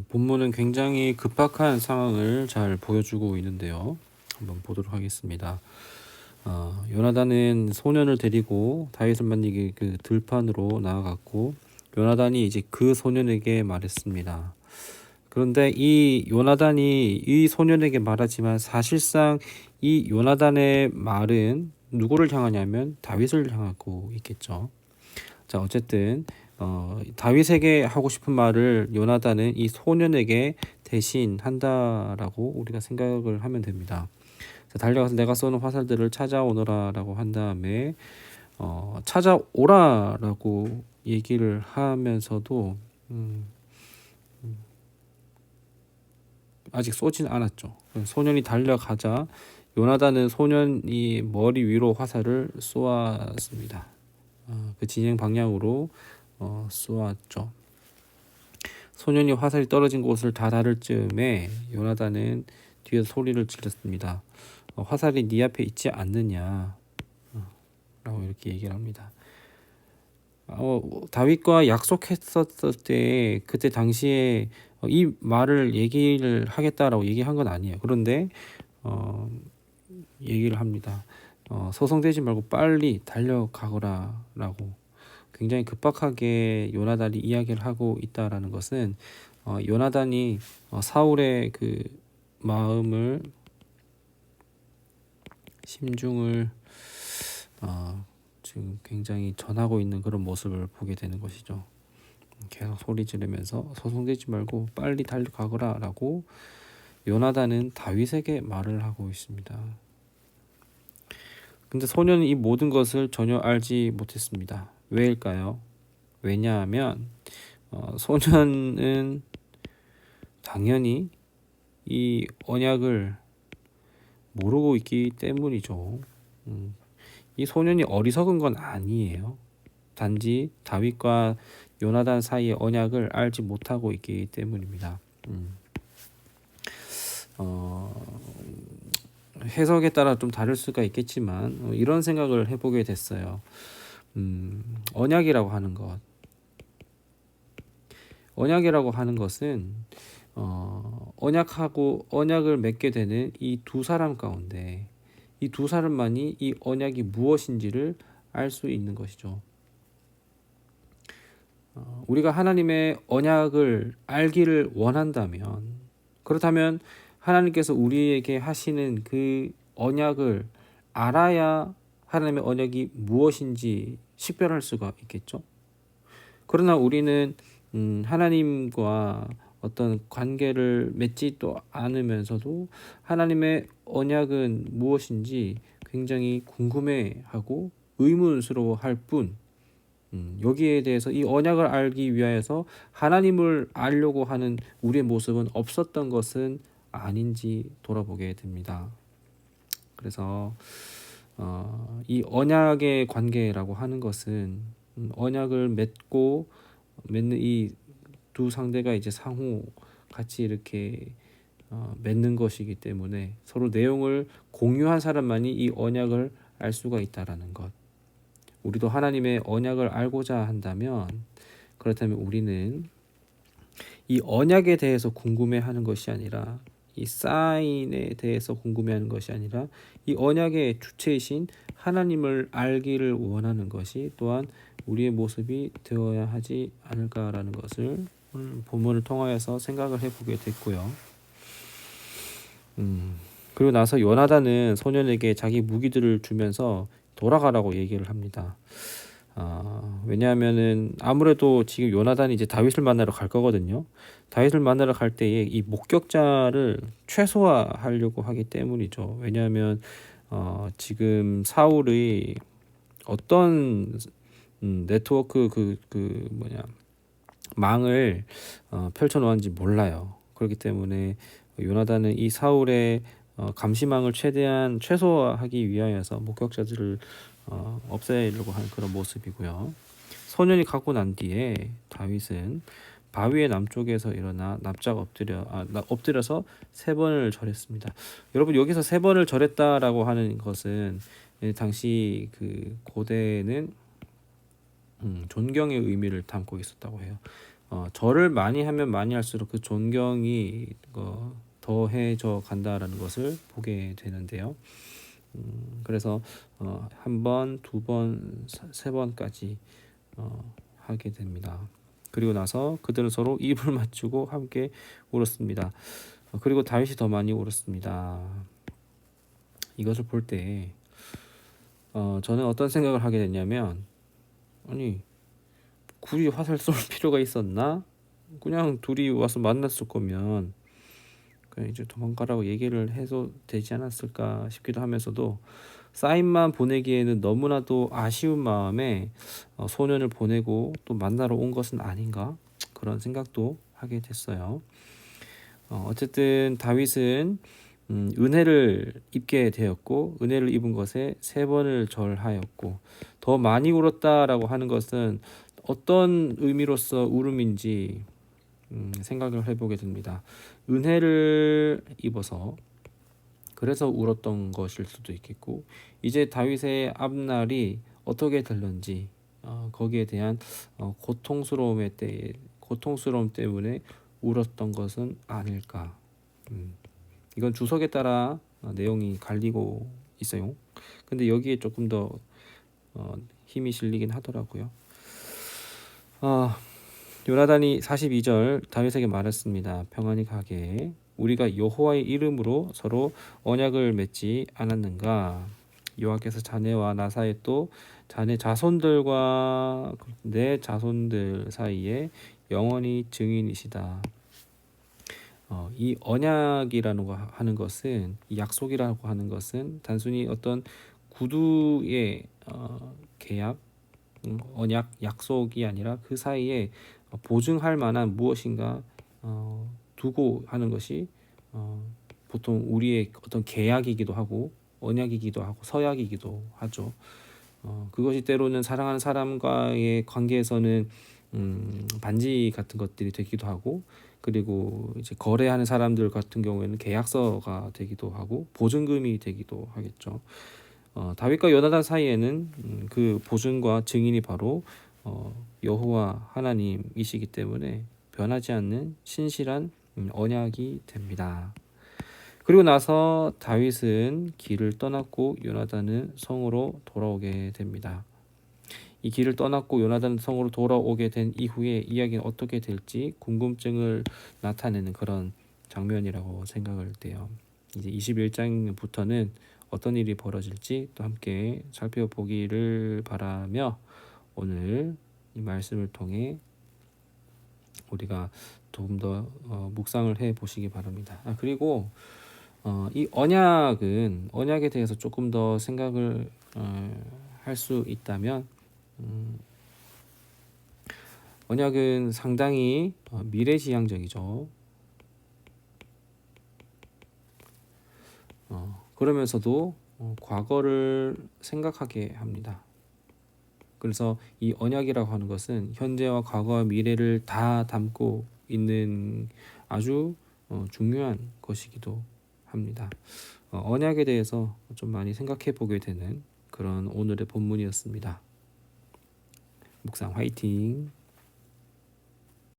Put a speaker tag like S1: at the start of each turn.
S1: 본문은 굉장히 급박한 상황을 잘 보여주고 있는데요. 한번 보도록 하겠습니다. 요나단은 소년을 데리고 다윗을 만나기 그 들판으로 나아갔고 요나단이 이제 그 소년에게 말했습니다. 그런데 이 요나단이 이 소년에게 말하지만 사실상 이 요나단의 말은 누구를 향하냐면 다윗을 향하고 있겠죠. 자, 어쨌든 다윗에게 하고 싶은 말을 요나단은 이 소년에게 대신 한다라고 우리가 생각을 하면 됩니다. 자, 달려가서 내가 쏘는 화살들을 찾아오너라라고 한 다음에 찾아오라라고 얘기를 하면서도 아직 쏘진 않았죠. 소년이 달려가자 요나단은 소년이 머리 위로 화살을 쏘았습니다. 그 진행 방향으로 쏘았죠. 소년이 화살이 떨어진 곳을 다 다를 즈음에 요나단은 뒤에서 소리를 질렀습니다. 화살이 네 앞에 있지 않느냐 라고 이렇게 얘기를 합니다. 다윗과 약속했었을 때 그때 당시에 이 말을 얘기를 하겠다라고 얘기한 건 아니에요. 그런데 얘기를 합니다. 소송되지 말고 빨리 달려가거라라고 굉장히 급박하게 요나단이 이야기를 하고 있다라는 것은 요나단이 사울의 그 마음을 심중을 지금 굉장히 전하고 있는 그런 모습을 보게 되는 것이죠. 계속 소리 지르면서 소송되지 말고 빨리 달려가거라라고 요나단은 다윗에게 말을 하고 있습니다. 근데 소년은 이 모든 것을 전혀 알지 못했습니다. 왜일까요? 왜냐하면 소년은 당연히 이 언약을 모르고 있기 때문이죠. 이 소년이 어리석은 건 아니에요. 단지 다윗과 요나단 사이의 언약을 알지 못하고 있기 때문입니다. 해석에 따라 좀 다를 수가 있겠지만 이런 생각을 해보게 됐어요. 언약이라고 하는 것, 언약이라고 하는 것은 언약하고 언약을 맺게 되는 이 두 사람 가운데 이 두 사람만이 이 언약이 무엇인지를 알 수 있는 것이죠. 우리가 하나님의 언약을 알기를 원한다면, 그렇다면 하나님께서 우리에게 하시는 그 언약을 알아야 하나님의 언약이 무엇인지 식별할 수가 있겠죠. 그러나 우리는 하나님과 어떤 관계를 맺지도 않으면서도 하나님의 언약은 무엇인지 굉장히 궁금해하고 의문스러워할 뿐, 여기에 대해서 이 언약을 알기 위하여서 하나님을 알려고 하는 우리의 모습은 없었던 것은 아닌지 돌아보게 됩니다. 그래서 이 언약의 관계라고 하는 것은 언약을 맺는 이 두 상대가 이제 상호 같이 이렇게 맺는 것이기 때문에 서로 내용을 공유한 사람만이 이 언약을 알 수가 있다라는 것. 우리도 하나님의 언약을 알고자 한다면, 그렇다면 우리는 이 언약에 대해서 궁금해하는 것이 아니라, 이 사인에 대해서 궁금해하는 것이 아니라 이 언약의 주체이신 하나님을 알기를 원하는 것이 또한 우리의 모습이 되어야 하지 않을까라는 것을 오늘 본문을 통하여서 생각을 해보게 됐고요. 그리고 나서 요나단은 소년에게 자기 무기들을 주면서 돌아가라고 얘기를 합니다. 왜냐하면은 아무래도 지금 요나단이 이제 다윗을 만나러 갈 거거든요. 다윗을 만나러 갈 때에 이 목격자를 최소화하려고 하기 때문이죠. 왜냐하면 지금 사울의 어떤 네트워크 망을 펼쳐놓았는지 몰라요. 그렇기 때문에 요나단은 이 사울의 감시망을 최대한 최소화하기 위하여서 목격자들을 없애려고 하는 그런 모습이고요. 소년이 갖고 난 뒤에 다윗은 바위의 남쪽에서 일어나 엎드려서 세 번을 절했습니다. 여러분, 여기서 세 번을 절했다라고 하는 것은 당시 그 고대는 존경의 의미를 담고 있었다고 해요. 절을 많이 하면 많이 할수록 그 존경이 더해져 간다라는 것을 보게 되는데요. 그래서 한 번, 두 번, 세 번까지 하게 됩니다. 그리고 나서 그들은 서로 입을 맞추고 함께 울었습니다. 그리고 다윗이 더 많이 울었습니다. 이것을 볼 때 저는 어떤 생각을 하게 됐냐면, 아니 굳이 화살 쏠 필요가 있었나? 그냥 둘이 와서 만났을 거면 그냥 이제 도망가라고 얘기를 해도 되지 않았을까 싶기도 하면서도, 사인만 보내기에는 너무나도 아쉬운 마음에 소년을 보내고 또 만나러 온 것은 아닌가, 그런 생각도 하게 됐어요. 어쨌든 다윗은 은혜를 입게 되었고, 은혜를 입은 것에 세 번을 절하였고, 더 많이 울었다라고 하는 것은 어떤 의미로서 울음인지 생각을 해보게 됩니다. 은혜를 입어서 그래서 울었던 것일 수도 있겠고, 이제 다윗의 앞날이 어떻게 될런지 거기에 대한 고통스러움 때문에 울었던 것은 아닐까. 이건 주석에 따라 내용이 갈리고 있어요. 근데 여기에 조금 더 힘이 실리긴 하더라고요. 요나단이 42절 다윗에게 말했습니다. 평안히 가게. 우리가 여호와의 이름으로 서로 언약을 맺지 않았는가? 여호와께서 자네와 나 사이에 또 자네 자손들과 내 자손들 사이에 영원히 증인이시다. 이 언약이라는 거 하는 것은, 이 약속이라고 하는 것은 단순히 어떤 구두의 계약, 언약, 약속이 아니라 그 사이에 보증할 만한 무엇인가 두고 하는 것이 보통 우리의 어떤 계약이기도 하고 언약이기도 하고 서약이기도 하죠. 그것이 때로는 사랑하는 사람과의 관계에서는 반지 같은 것들이 되기도 하고, 그리고 이제 거래하는 사람들 같은 경우에는 계약서가 되기도 하고 보증금이 되기도 하겠죠. 다윗과 요나단 사이에는 그 보증과 증인이 바로 여호와 하나님이시기 때문에 변하지 않는 신실한 언약이 됩니다. 그리고 나서 다윗은 길을 떠났고 요나단은 성으로 돌아오게 됩니다. 이 길을 떠났고 요나단 성으로 돌아오게 된 이후에 이야기는 어떻게 될지 궁금증을 나타내는 그런 장면이라고 생각을 해요. 이제 21장부터는 어떤 일이 벌어질지 또 함께 살펴보기를 바라며, 오늘 이 말씀을 통해 우리가 조금 더 묵상을 해 보시기 바랍니다. 그리고 이 언약에 대해서 조금 더 생각을 할 수 있다면, 언약은 상당히 미래지향적이죠. 그러면서도 과거를 생각하게 합니다. 그래서 이 언약이라고 하는 것은 현재와 과거와 미래를 다 담고 있는 아주 중요한 것이기도 합니다. 언약에 대해서 좀 많이 생각해 보게 되는 그런 오늘의 본문이었습니다. 묵상 화이팅!